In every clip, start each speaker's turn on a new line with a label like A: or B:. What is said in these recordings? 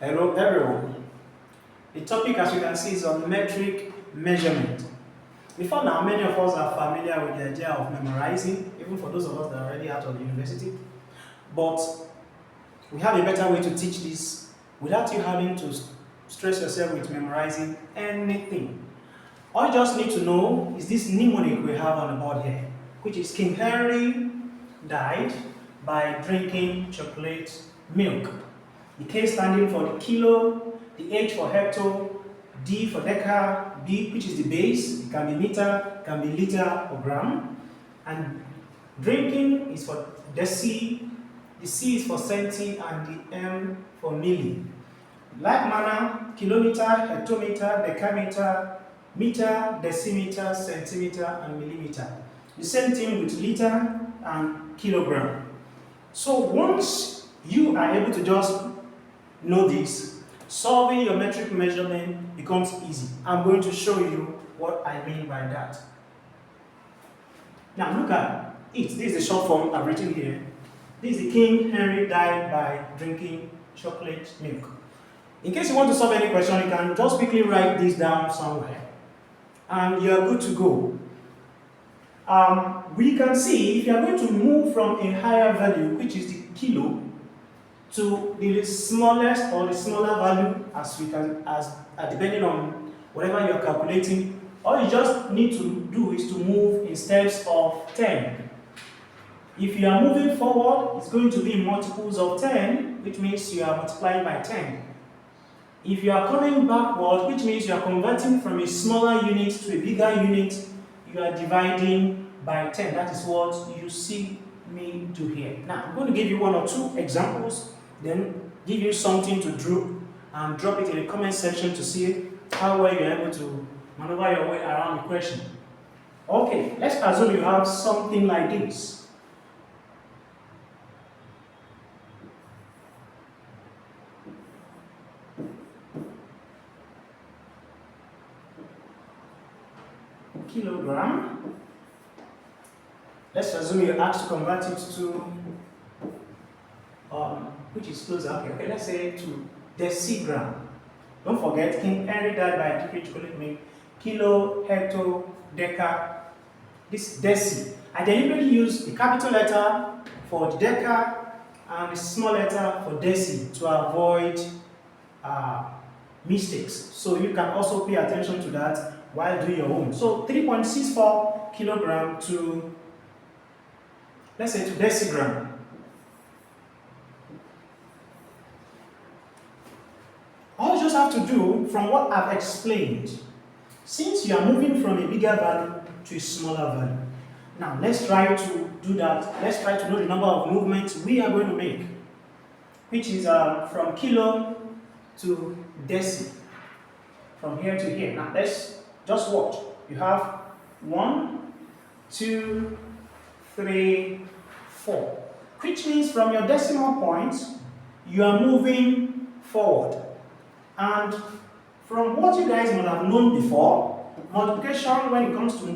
A: Hello everyone. The topic, as you can see, is on metric measurement. Before now, many of us are familiar with the idea of memorizing, even for those of us that are already out of the university. But we have a better way to teach this without you having to stress yourself with memorizing anything. All you just need to know is this mnemonic we have on the board here, which is King Henry died by drinking chocolate milk. The K standing for the kilo, the H for hecto, D for deca, B, which is the base, it can be meter, it can be liter or gram, and drinking is for deci, the C is for centi, and the M for milli. Like manner, kilometer, hectometer, decameter, meter, decimeter, centimeter, and millimeter. The same thing with liter and kilogram. So once you are able to just know this, solving your metric measurement becomes easy. I'm going to show you what I mean by that. Now look at it. This is the short form I've written here. This is the King Henry died by drinking chocolate milk. In case you want to solve any question, you can just quickly write this down somewhere and you're good to go. We can see if you are going to move from a higher value, which is the kilo, to the smallest or the smaller value depending on whatever you are calculating, all you just need to do is to move in steps of 10. If you are moving forward, it's going to be in multiples of 10, which means you are multiplying by 10. If you are coming backward, which means you are converting from a smaller unit to a bigger unit, you are dividing by 10. That is what you see me do here. Now, I'm going to give you one or two examples, then give you something to draw and drop it in the comment section to see how well you're able to maneuver your way around the question. Okay, let's assume you have something like this. Kilogram. Let's assume you're asked to convert it to, which is closer, okay, let's say to decigram. Don't forget, King Henry died by drinking chocolate milk. Kilo, hecto, deca, this deci. I deliberately use the capital letter for the deca and the small letter for deci to avoid mistakes. So you can also pay attention to that while doing your own. So 3.64 kilogram to, let's say, to decigram. All you just have to do, from what I've explained, since you are moving from a bigger value to a smaller value. Now let's try to do that. Let's try to know the number of movements we are going to make, which is from kilo to deci, from here to here. Now let's just watch. You have 1, 2, 3, 4, which means from your decimal point, you are moving forward. And from what you guys might have known before, multiplication, when it comes to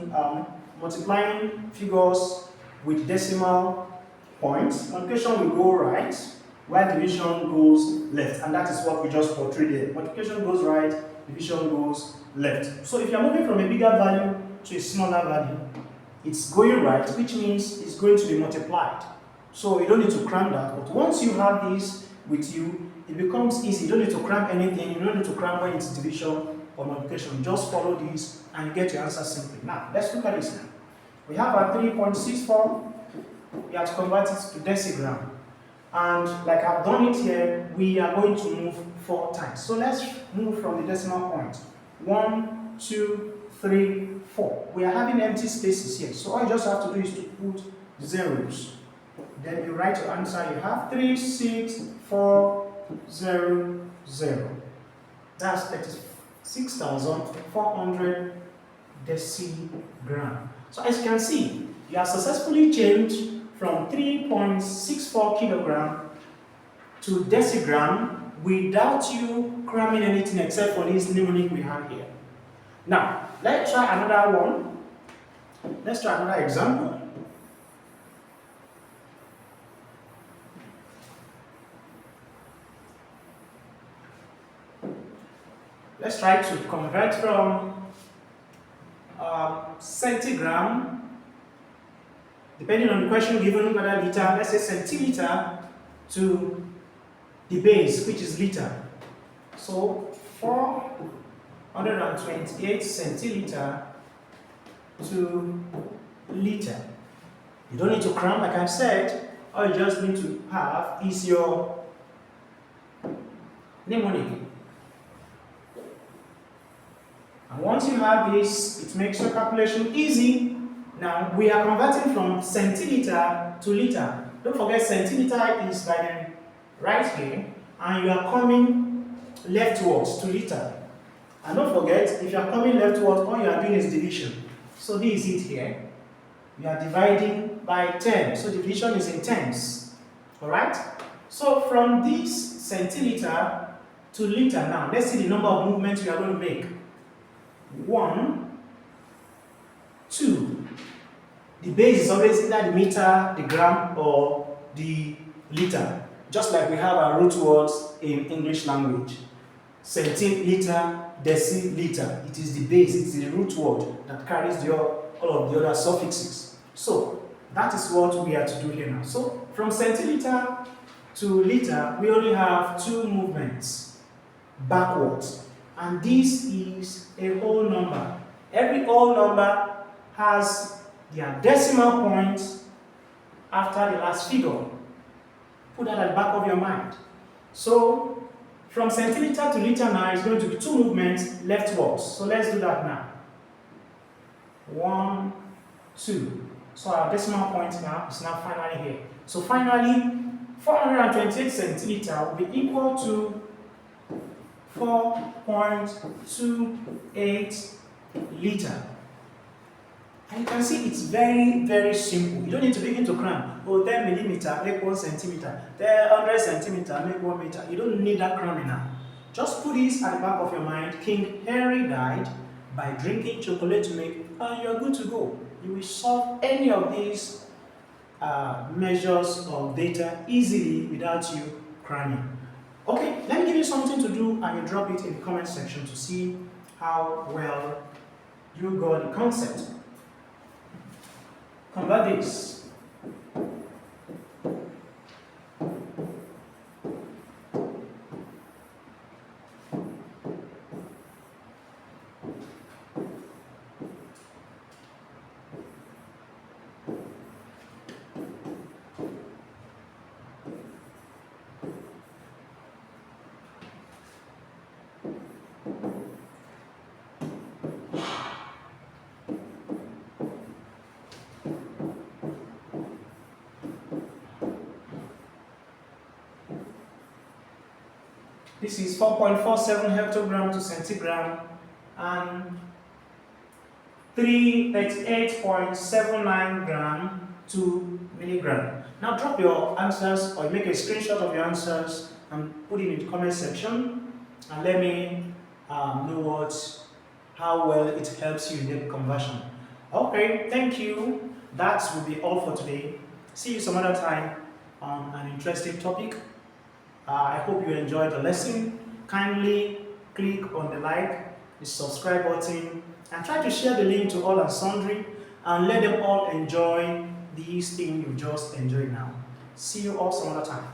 A: multiplying figures with decimal points, multiplication will go right, while division goes left. And that is what we just portrayed here. Multiplication goes right, division goes left. So if you're moving from a bigger value to a smaller value, it's going right, which means it's going to be multiplied. So you don't need to cram that. But once you have this with you, it becomes easy. You don't need to cram anything. You don't need to cram when it's division or multiplication. Just follow this and get your answer simply. Now, let's look at this now. We have our 3.64. We have to convert it to decigram. And like I've done it here, we are going to move 4 times. So let's move from the decimal point. 1, 2, 3, 4. We are having empty spaces here. So all you just have to do is to put zeros. Then you write your answer. You have 3, 6, 4, 0, 0. That's 36,400 decigram. So as you can see, you have successfully changed from 3.64 kilogram to decigram without you cramming anything except for this mnemonic we have here. Now, let's try another one. Let's try another example. Let's try to convert from centigram, depending on the question given, whether liter, let's say centiliter, to the base, which is liter. So 428 centiliter to liter. You don't need to cram, like I said. All you just need to have is your mnemonic. And once you have this, it makes your calculation easy. Now, we are converting from centiliter to liter. Don't forget, centiliter is by the right here, and you are coming leftwards to liter. And don't forget, if you are coming leftwards, all you are doing is division. So this is it here. You are dividing by 10. So division is in tens. Alright? So from this centiliter to liter now, let's see the number of movements you are going to make. 1, 2. The base is always either the meter, the gram, or the liter. Just like we have our root words in English language. Centiliter, deciliter. It is the base, it is the root word that carries all of the other suffixes. So that is what we are to do here now. So from centiliter to liter, we only have 2 movements backwards. And this is a whole number. Every whole number has their decimal point after the last figure. Put that at the back of your mind. So from centiliter to liter now is going to be 2 movements leftwards. So let's do that now. 1, 2. So our decimal point now is now finally here. So finally, 428 centiliter will be equal to 4.28 liter. And you can see it's very, very simple. You don't need to begin to cram. Oh, 10 millimeter, make 1 centimeter. 100 centimeter, make 1 meter. You don't need that cramming now. Just put this at the back of your mind. King Henry died by drinking chocolate milk, and you're good to go. You will solve any of these measures of data easily without you cramming. Okay, let me give you something to do, and you drop it in the comment section to see how well you got the concept. Convert this. This is 4.47 hectogram to centigram and 338.79 gram to milligram. Now drop your answers or make a screenshot of your answers and put it in the comment section and let me know how well it helps you in the conversion. Okay, thank you. That will be all for today. See you some other time on an interesting topic. I hope you enjoyed the lesson. Kindly click on the like, the subscribe button, and try to share the link to all and sundry and let them all enjoy this thing you just enjoyed now. See you all some other time.